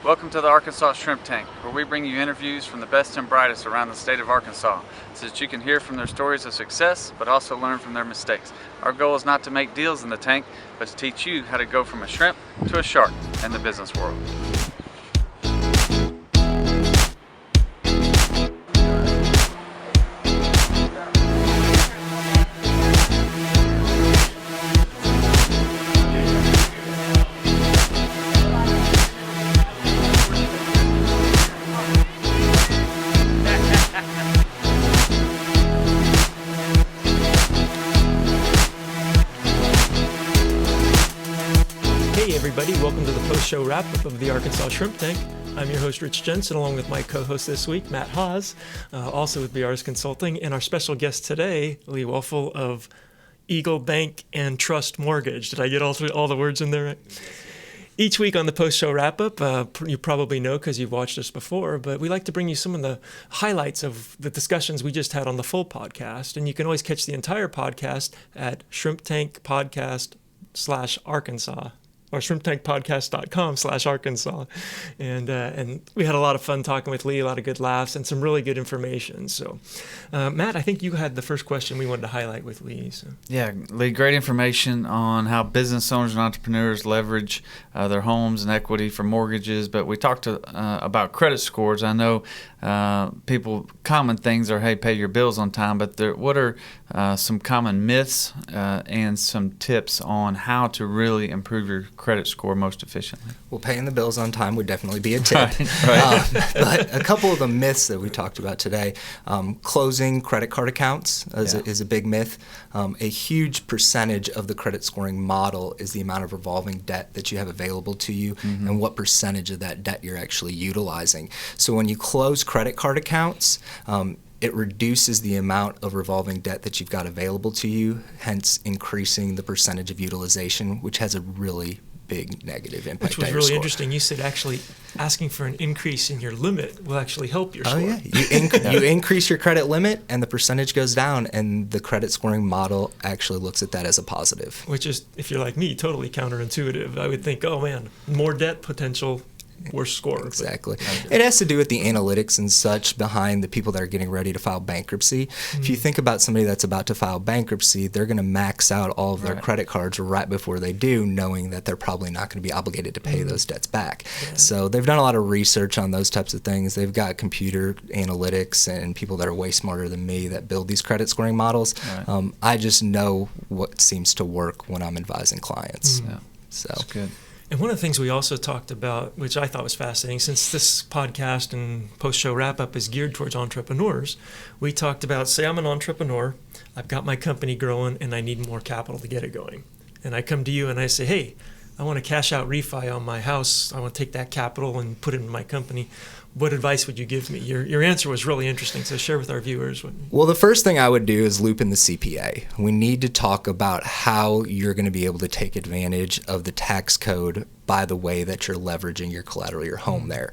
Welcome to the Arkansas Shrimp Tank, where we bring you interviews from the best and brightest around the state of Arkansas, so that you can hear from their stories of success, but also learn from their mistakes. Our goal is not to make deals in the tank, but to teach you how to go from a shrimp to a shark in the business world. Hey everybody, welcome to the post-show wrap-up of the Arkansas Shrimp Tank. I'm your host Rich Jensen, along with my co-host this week, Matt Haas, also with BR's Consulting, and our special guest today, Lee Welfel of Eagle Bank and Trust Mortgage. Did I get all the words in there right? Each week on the post-show wrap-up, you probably know because you've watched us before, but we like to bring you some of the highlights of the discussions we just had on the full podcast, and you can always catch the entire podcast at shrimptankpodcast/Arkansas. Or shrimptankpodcast.com/Arkansas. And we had a lot of fun talking with Lee, a lot of good laughs, and some really good information. So, Matt, I think you had the first question we wanted to highlight with Lee. So. Yeah, Lee, great information on how business owners and entrepreneurs leverage their homes and equity for mortgages. But we talked about credit scores. I know common things are, hey, pay your bills on time. But what are some common myths and some tips on how to really improve your credit score most efficiently? Well, paying the bills on time would definitely be a tip. Right. But a couple of the myths that we talked about today, closing credit card accounts is a big myth. A huge percentage of the credit scoring model is the amount of revolving debt that you have available to you and what percentage of that debt you're actually utilizing. So when you close credit card accounts, it reduces the amount of revolving debt that you've got available to you, hence increasing the percentage of utilization, which has a really big negative impact. Which was really interesting. You said actually asking for an increase in your limit will actually help your score. Oh, yeah. You increase your credit limit and the percentage goes down, and the credit scoring model actually looks at that as a positive. Which is, if you're like me, totally counterintuitive. I would think, oh man, more debt potential, worse score. Exactly. It has to do with the analytics and such behind the people that are getting ready to file bankruptcy. If you think about somebody that's about to file bankruptcy, they're going to max out all of their credit cards right before they do, knowing that they're probably not going to be obligated to pay those debts back. Yeah. So they've done a lot of research on those types of things. They've got computer analytics and people that are way smarter than me that build these credit scoring models. Right. I just know what seems to work when I'm advising clients. Yeah. So that's good. And one of the things we also talked about, which I thought was fascinating, since this podcast and post-show wrap-up is geared towards entrepreneurs, we talked about, say I'm an entrepreneur, I've got my company growing, and I need more capital to get it going. And I come to you and I say, hey, I want to cash out refi on my house. I want to take that capital and put it in my company. What advice would you give me? Your answer was really interesting, so share with our viewers. Well, the first thing I would do is loop in the CPA. We need to talk about how you're going to be able to take advantage of the tax code by the way that you're leveraging your collateral, your home there.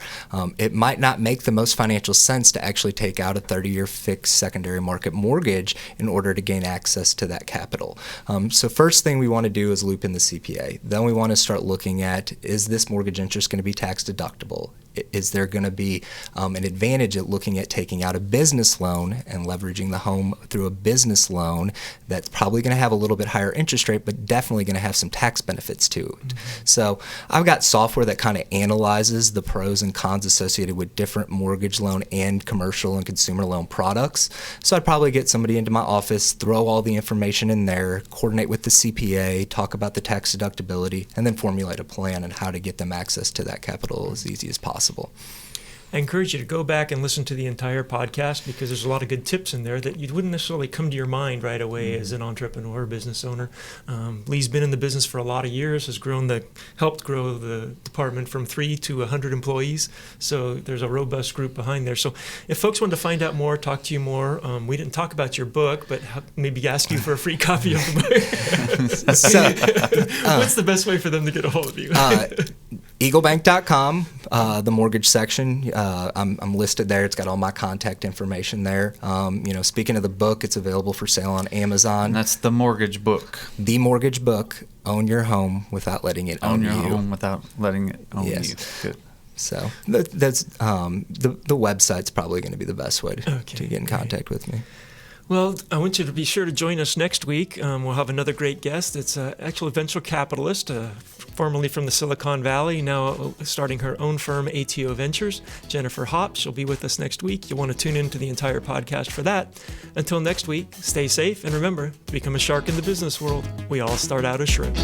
It might not make the most financial sense to actually take out a 30-year fixed secondary market mortgage in order to gain access to that capital. So first thing we want to do is loop in the CPA. Then we want to start looking at, is this mortgage interest going to be tax deductible? Is there going to be an advantage at looking at taking out a business loan and leveraging the home through a business loan that's probably going to have a little bit higher interest rate, but definitely going to have some tax benefits to it? So I've got software that kind of analyzes the pros and cons associated with different mortgage loan and commercial and consumer loan products. So I'd probably get somebody into my office, throw all the information in there, coordinate with the CPA, talk about the tax deductibility, and then formulate a plan on how to get them access to that capital as easy as possible. I encourage you to go back and listen to the entire podcast because there's a lot of good tips in there that you wouldn't necessarily come to your mind right away as an entrepreneur or business owner. Lee's been in the business for a lot of years, has helped grow the department from 3 to 100 employees. So there's a robust group behind there. So if folks want to find out more, talk to you more, we didn't talk about your book, but maybe ask you for a free copy of the book. What's the best way for them to get a hold of you? EagleBank.com, the mortgage section. I'm listed there. It's got all my contact information there. Speaking of the book, it's available for sale on Amazon. And that's The Mortgage Book. The Mortgage Book. Own your home without letting it own you. Own your home without letting it own you. Good. So that's the website's probably going to be the best way to get in contact with me. Well, I want you to be sure to join us next week. We'll have another great guest. It's an actual venture capitalist, formerly from the Silicon Valley, now starting her own firm, ATO Ventures, Jennifer Hopp. She'll be with us next week. You'll want to tune into the entire podcast for that. Until next week, stay safe, and remember, to become a shark in the business world, we all start out as shrimp.